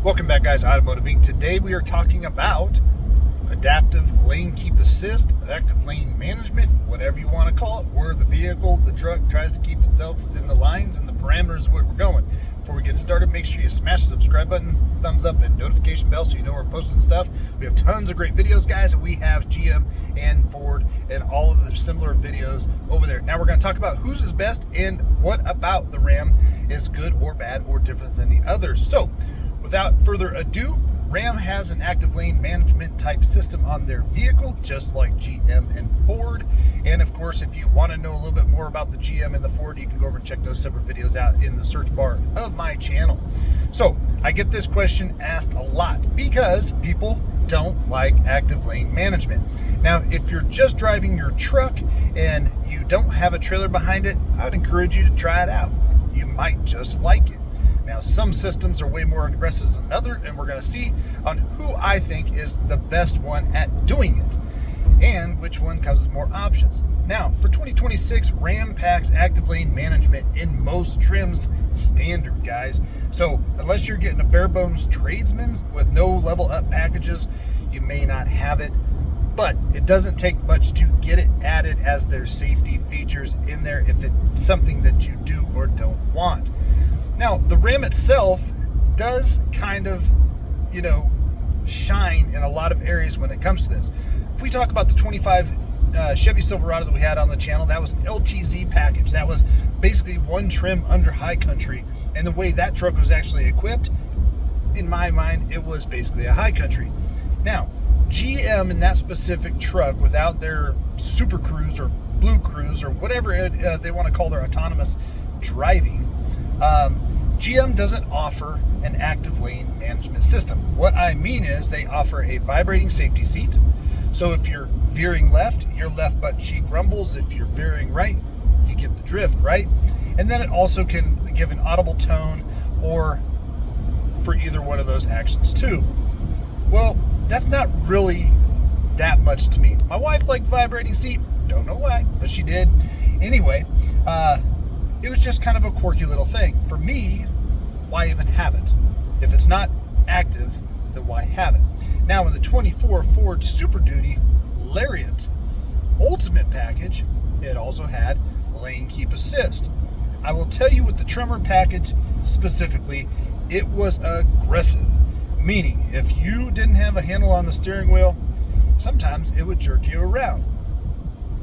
Welcome back, guys. Automotive Inc. Today we are talking about adaptive lane keep assist, active lane management, whatever you want to call it, where the vehicle, the truck, tries to keep itself within the lines and the parameters of where we're going. Before we get started, make sure you smash the subscribe button, thumbs up, and notification bell so you know we're posting stuff. We have tons of great videos, guys, and we have GM and Ford and all of the similar videos over there. Now we're going to talk about whose is best and what about the Ram is good or bad or different than the others. So without further ado, Ram has an active lane management type system on their vehicle, just like GM and Ford. And of course, if you want to know a little bit more about the GM and the Ford, you can go over and check those separate videos out in the search bar of my channel. So I get this question asked a lot because people don't like active lane management. Now, if you're just driving your truck and you don't have a trailer behind it, I would encourage you to try it out. You might just like it. Now, some systems are way more aggressive than others, and we're going to see on who I think is the best one at doing it and which one comes with more options. Now, for 2026, Ram packs active lane management in most trims standard, guys. So unless you're getting a bare bones tradesman with no level up packages, you may not have it. But it doesn't take much to get it added as their safety features in there if it's something that you do or don't want. Now, the Ram itself does kind of, shine in a lot of areas when it comes to this. If we talk about the 25 Chevy Silverado that we had on the channel, that was an LTZ package. That was basically one trim under high country. And the way that truck was actually equipped, in my mind, it was basically a high country. Now, GM in that specific truck, without their Super Cruise or Blue Cruise or whatever they want to call their autonomous driving, GM doesn't offer an active lane management system. What I mean is they offer a vibrating safety seat. So if you're veering left, your left butt cheek rumbles. If you're veering right, you get the drift, right? And then it also can give an audible tone or for either one of those actions too. Well, that's not really that much to me. My wife liked the vibrating seat. Don't know why, but she did. Anyway, it was just kind of a quirky little thing. For me, why even have it? If it's not active, then why have it? Now, in the 24 Ford Super Duty Lariat Ultimate package, it also had lane keep assist. I will tell you with the Tremor package specifically, it was aggressive. Meaning, if you didn't have a handle on the steering wheel, sometimes it would jerk you around.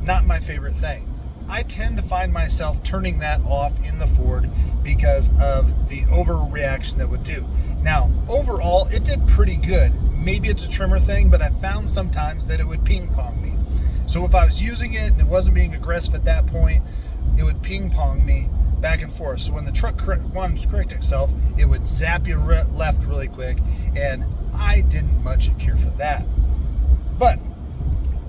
Not my favorite thing. I tend to find myself turning that off in the Ford because of the overreaction that would do. Now, overall, it did pretty good. Maybe it's a trimmer thing, but I found sometimes that it would ping pong me. So if I was using it and it wasn't being aggressive at that point, it would ping pong me back and forth. So when the truck wanted to correct itself, it would zap you left really quick, and I didn't much care for that. But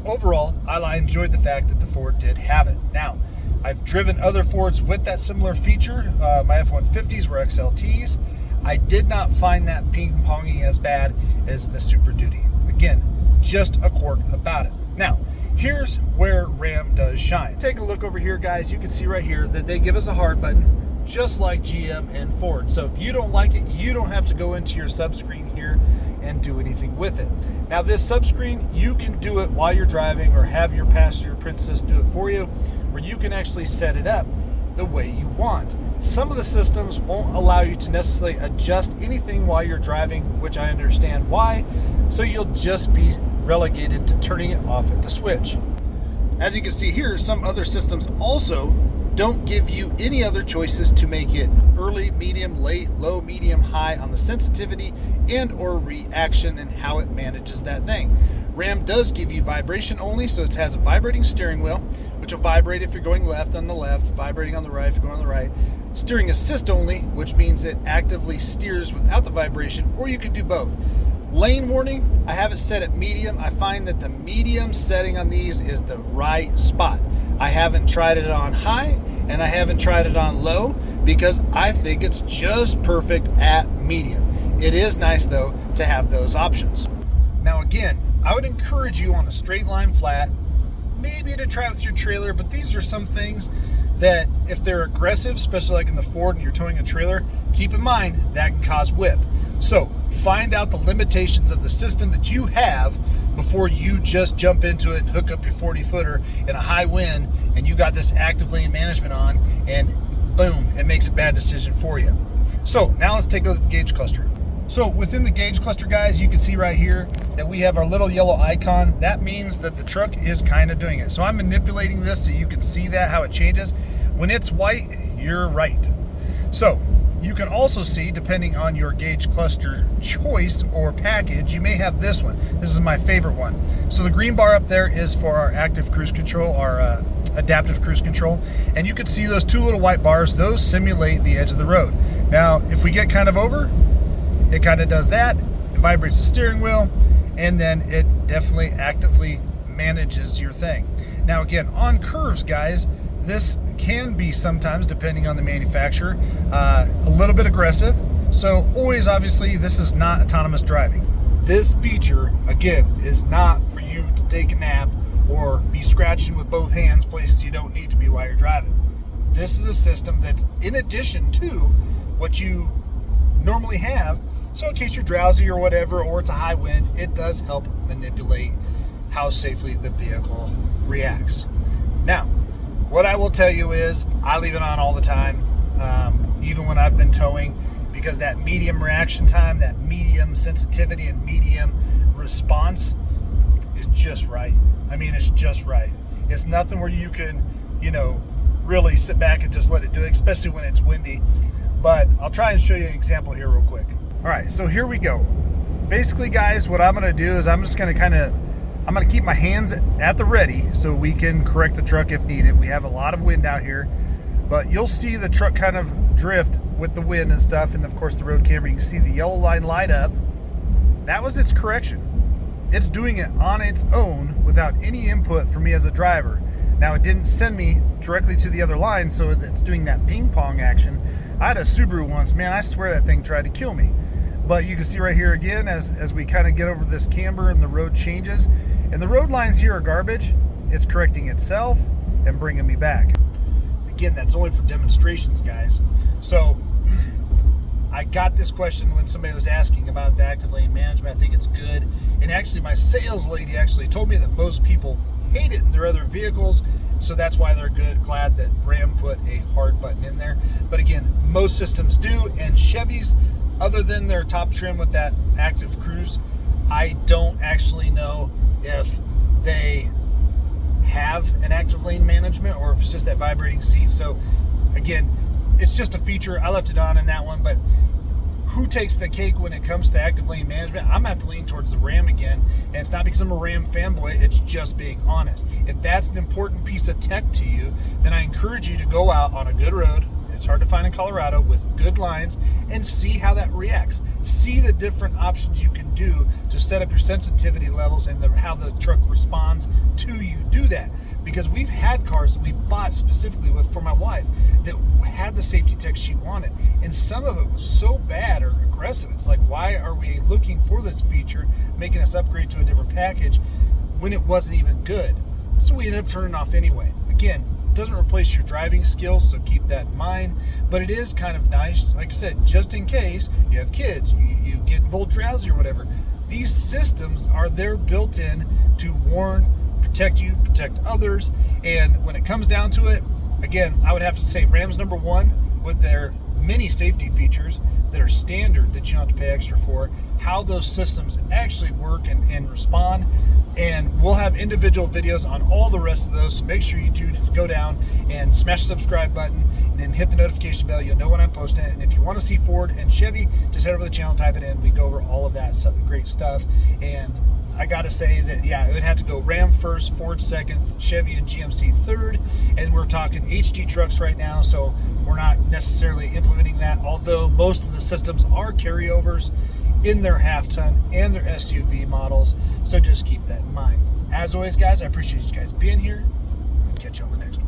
overall, I enjoyed the fact that the Ford did have it. Now, I've driven other Fords with that similar feature. My F-150s were XLTs. I did not find that ping-ponging as bad as the Super Duty. Again, just a quirk about it. Now, here's where Ram does shine. Take a look over here, guys. You can see right here that they give us a hard button, just like GM and Ford. So if you don't like it, you don't have to go into your subscreen here and do anything with it. Now, this subscreen, you can do it while you're driving or have your passenger princess do it for you, where you can actually set it up the way you want. Some of the systems won't allow you to necessarily adjust anything while you're driving, which I understand why, so you'll just be relegated to turning it off at the switch. As you can see here, some other systems also don't give you any other choices to make it early, medium, late, low, medium, high on the sensitivity and or reaction and how it manages that thing. Ram does give you vibration only, so it has a vibrating steering wheel, which will vibrate if you're going left on the left, vibrating on the right if you're going on the right. Steering assist only, which means it actively steers without the vibration, or you can do both. Lane warning, I have it set at medium. I find that the medium setting on these is the right spot. I haven't tried it on high and I haven't tried it on low because I think it's just perfect at medium. It is nice though to have those options. Now again, I would encourage you on a straight line flat, maybe to try it with your trailer, but these are some things that if they're aggressive, especially like in the Ford and you're towing a trailer, keep in mind that can cause whip. So find out the limitations of the system that you have before you just jump into it and hook up your 40-footer in a high wind and you got this active lane management on, and boom, it makes a bad decision for you. So now let's take a look at the gauge cluster. So within the gauge cluster, guys, you can see right here that we have our little yellow icon. That means that the truck is kind of doing it. So I'm manipulating this so you can see that, how it changes. When it's white, you're right. So you can also see, depending on your gauge cluster choice or package, you may have this one. This is my favorite one. So the green bar up there is for our active cruise control, our adaptive cruise control. And you can see those two little white bars, those simulate the edge of the road. Now, if we get kind of over, it kind of does that. It vibrates the steering wheel, and then it definitely actively manages your thing. Now again, on curves, guys, this can be sometimes, depending on the manufacturer, a little bit aggressive. So always, obviously, this is not autonomous driving. This feature, again, is not for you to take a nap or be scratching with both hands places you don't need to be while you're driving. This is a system that's in addition to what you normally have. So in case you're drowsy or whatever, or it's a high wind, it does help manipulate how safely the vehicle reacts. Now, what I will tell you is I leave it on all the time, even when I've been towing, because that medium reaction time, that medium sensitivity and medium response is just right. I mean, it's just right. It's nothing where you can, really sit back and just let it do it, especially when it's windy. But I'll try and show you an example here real quick. All right, so here we go. Basically, guys, what I'm gonna do is I'm just gonna I'm gonna keep my hands at the ready so we can correct the truck if needed. We have a lot of wind out here, but you'll see the truck kind of drift with the wind and stuff, and of course the road camera, you can see the yellow line light up. That was its correction. It's doing it on its own without any input from me as a driver. Now, it didn't send me directly to the other line, so it's doing that ping pong action. I had a Subaru once, man, I swear that thing tried to kill me. But you can see right here again, as we kind of get over this camber and the road changes, and the road lines here are garbage, it's correcting itself and bringing me back. Again, that's only for demonstrations, guys. So I got this question when somebody was asking about the active lane management. I think it's good. And actually, my sales lady actually told me that most people hate it in their other vehicles, so that's why they're glad that Ram put a hard button in there. But again, most systems do, and Chevys, other than their top trim with that active cruise, I don't actually know if they have an active lane management or if it's just that vibrating seat. So again, it's just a feature. I left it on in that one, but who takes the cake when it comes to active lane management? I'm gonna have to lean towards the Ram again, and it's not because I'm a Ram fanboy, it's just being honest. If that's an important piece of tech to you, then I encourage you to go out on a good road, it's hard to find in Colorado, with good lines, and see how that reacts. See the different options you can do to set up your sensitivity levels and how the truck responds to you do that. Because we've had cars that we bought specifically for my wife that had the safety tech she wanted, and some of it was so bad or aggressive. It's like, why are we looking for this feature, making us upgrade to a different package when it wasn't even good? So we ended up turning it off anyway. Again, it doesn't replace your driving skills, so keep that in mind. But it is kind of nice, like I said, just in case you have kids, you get a little drowsy or whatever. These systems are there built in to warn, protect you, protect others. And when it comes down to it, again, I would have to say Ram's number one with their many safety features that are standard that you don't have to pay extra for, how those systems actually work and respond. And we'll have individual videos on all the rest of those, so make sure you do go down and smash the subscribe button and then hit the notification bell. You'll know when I'm posting it. And if you want to see Ford and Chevy, just head over to the channel, type it in. We go over all of that stuff, great stuff. And I gotta say that, yeah, it would have to go Ram first, Ford second, Chevy and GMC third, and we're talking HD trucks right now, so we're not necessarily implementing that, although most of the systems are carryovers in their half-ton and their SUV models, so just keep that in mind. As always, guys, I appreciate you guys being here. I'll catch you on the next one.